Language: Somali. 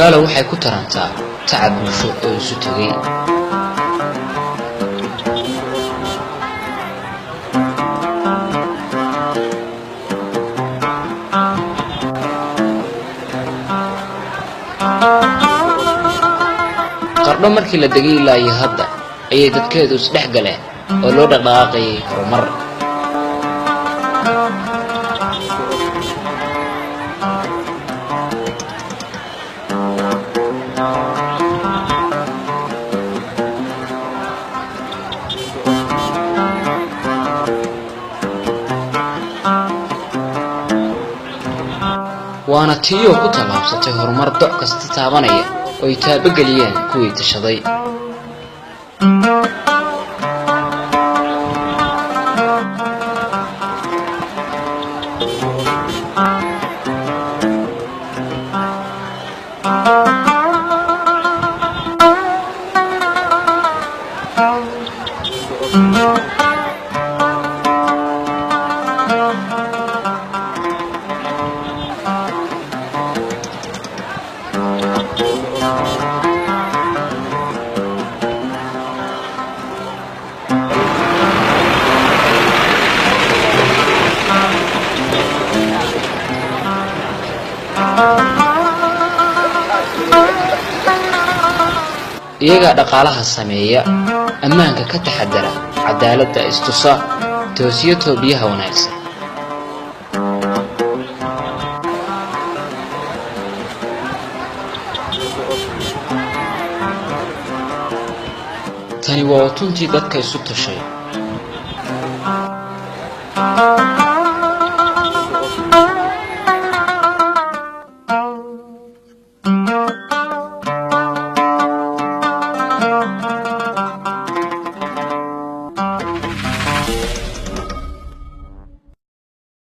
magaalo waxay ku tarantaa tacab bulsho oo isu tagay. Qardho markii la degay ilaa iyo hadda ayay dadkeedu isdhex galeen oo loo dhaqaaqayay horumar. waana tiyo ku talaabsatay horumar doc kasta taabanaya oo ay taabageliyeen kuwii tashaday. iyaga dhaqaalaha sameeya, ammaanka ka taxadara, cadaaladda istusa, toosiyo toobiyaha wanaagsan. tani waa tuntii dadka isu tashay.